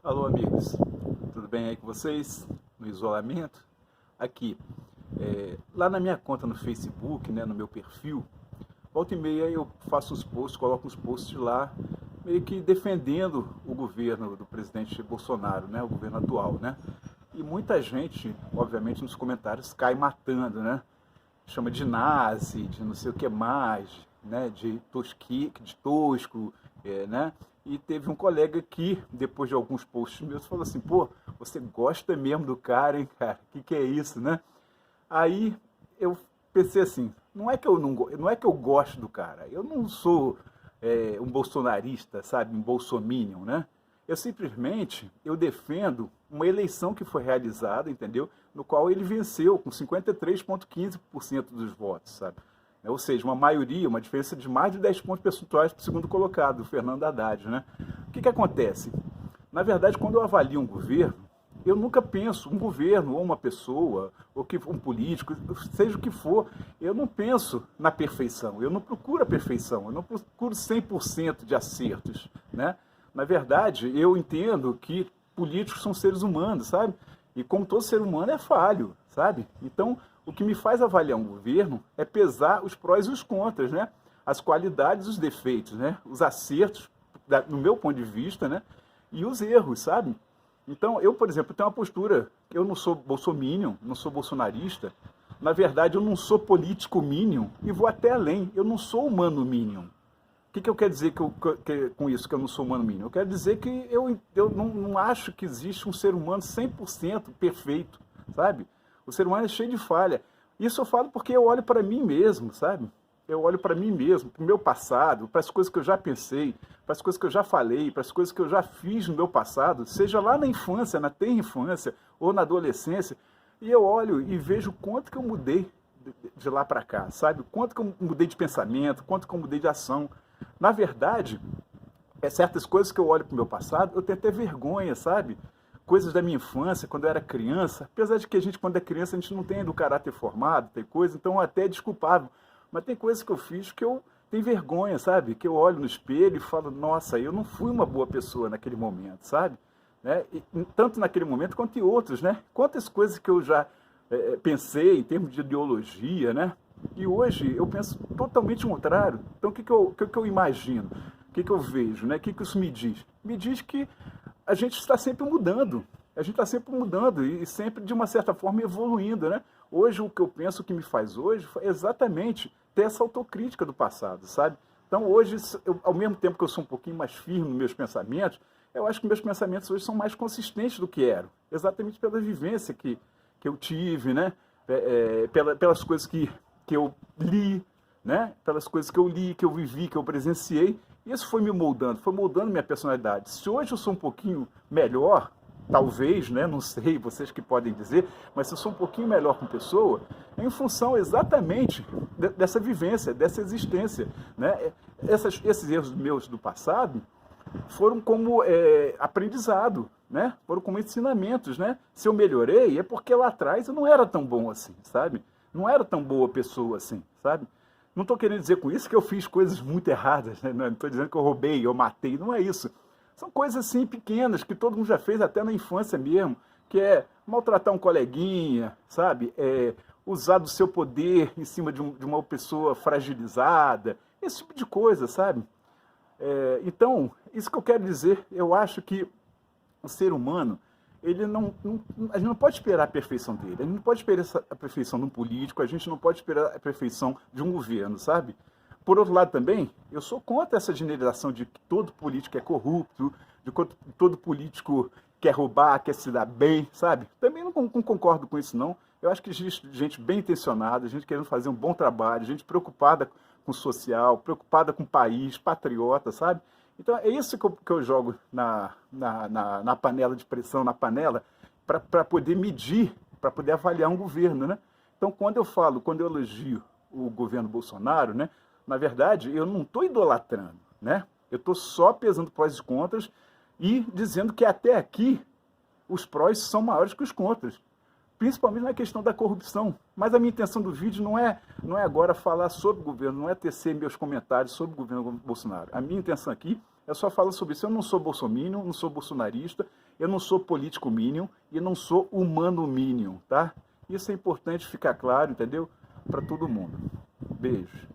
Alô, amigos, tudo bem aí com vocês? No isolamento? Aqui, lá na minha conta no Facebook, né, no meu perfil, volta e meia eu faço os posts, coloco uns posts lá, meio que defendendo o governo do presidente Bolsonaro, né, o governo atual, né? E muita gente, obviamente, nos comentários cai matando, né? Chama de nazi, de não sei o que mais, né? De tosco, né? E teve um colega que, depois de alguns posts meus, falou assim, pô, você gosta mesmo do cara, hein, cara? Que é isso, né? Aí eu pensei assim, não é que eu gosto do cara, eu não sou um bolsonarista, sabe, um bolsominion, né? Eu defendo uma eleição que foi realizada, entendeu? No qual ele venceu com 53,15% dos votos, sabe? Ou seja, uma maioria, uma diferença de mais de 10 pontos percentuais para o segundo colocado, o Fernando Haddad, né? O que acontece? Na verdade, quando eu avalio um governo, eu nunca penso, um governo ou uma pessoa, ou um político, seja o que for, eu não penso na perfeição, eu não procuro a perfeição, eu não procuro 100% de acertos, né? Na verdade, eu entendo que políticos são seres humanos, sabe? E como todo ser humano é falho, sabe? Então, o que me faz avaliar um governo é pesar os prós e os contras, né? As qualidades e os defeitos, né? Os acertos, no meu ponto de vista, né? E os erros, sabe? Então, eu, por exemplo, tenho uma postura, eu não sou bolsominion, não sou bolsonarista, na verdade, eu não sou político minion e vou até além, eu não sou humano minion. O que eu quero dizer com isso, que eu não sou humano mínimo? Eu quero dizer que eu não acho que existe um ser humano 100% perfeito, sabe? O ser humano é cheio de falha. Isso eu falo porque eu olho para mim mesmo, sabe? Eu olho para mim mesmo, para o meu passado, para as coisas que eu já pensei, para as coisas que eu já falei, para as coisas que eu já fiz no meu passado, seja lá na infância, na tenra infância ou na adolescência, e eu olho e vejo quanto que eu mudei de lá para cá, sabe? Quanto que eu mudei de pensamento, quanto que eu mudei de ação. Na verdade, certas coisas que eu olho para o meu passado, eu tenho até vergonha, sabe? Coisas da minha infância, quando eu era criança, apesar de que a gente, quando é criança, a gente não tem do caráter formado, tem coisa, então até é desculpável. Mas tem coisas que eu fiz que eu tenho vergonha, sabe? Que eu olho no espelho e falo, nossa, eu não fui uma boa pessoa naquele momento, sabe? Né? E, tanto naquele momento quanto em outros, né? Quantas coisas que eu já pensei em termos de ideologia, né? E hoje eu penso totalmente o contrário. Então, o que eu imagino? O que eu vejo? Né? O que isso me diz? Me diz que a gente está sempre mudando. A gente está sempre mudando e sempre, de uma certa forma, evoluindo. Né? Hoje, o que eu penso, o que me faz hoje, é exatamente ter essa autocrítica do passado, sabe? Então, hoje, ao mesmo tempo que eu sou um pouquinho mais firme nos meus pensamentos, eu acho que meus pensamentos hoje são mais consistentes do que eram. Exatamente pela vivência que eu tive, né? Pelas coisas que eu li, né? Pelas coisas que eu li, que eu vivi, que eu presenciei. Isso foi me moldando, foi moldando minha personalidade. Se hoje eu sou um pouquinho melhor, talvez, né? Não sei, vocês que podem dizer, mas se eu sou um pouquinho melhor como pessoa, é em função exatamente dessa vivência, dessa existência, né? Esses erros meus do passado foram como aprendizado, né? Foram como ensinamentos, né? Se eu melhorei, é porque lá atrás eu não era tão bom assim, sabe? Não era tão boa pessoa assim, sabe? Não estou querendo dizer com isso que eu fiz coisas muito erradas, né? Não estou dizendo que eu roubei, eu matei, não é isso. São coisas assim pequenas que todo mundo já fez até na infância mesmo, que é maltratar um coleguinha, sabe? Usar do seu poder em cima de uma pessoa fragilizada, esse tipo de coisa, sabe? Então, isso que eu quero dizer, eu acho que o ser humano, a gente não pode esperar a perfeição dele, a gente não pode esperar a perfeição de um político, a gente não pode esperar a perfeição de um governo, sabe? Por outro lado também, eu sou contra essa generalização de que todo político é corrupto, de que todo político quer roubar, quer se dar bem, sabe? Também não concordo com isso, não. Eu acho que existe gente bem intencionada, gente querendo fazer um bom trabalho, gente preocupada com o social, preocupada com o país, patriota, sabe? Então é isso que eu jogo na panela de pressão, na panela, para poder medir, para poder avaliar um governo, né? Então quando eu elogio o governo Bolsonaro, né? Na verdade, eu não estou idolatrando, né? Eu estou só pesando prós e contras e dizendo que até aqui os prós são maiores que os contras, principalmente na questão da corrupção. Mas a minha intenção do vídeo não é agora falar sobre o governo, não é tecer meus comentários sobre o governo Bolsonaro. A minha intenção aqui é só falar sobre isso. Eu não sou bolsominion, não sou bolsonarista, Eu não sou político minion e não sou humano minion, tá? Isso é importante ficar claro, entendeu? Para todo mundo. Beijo.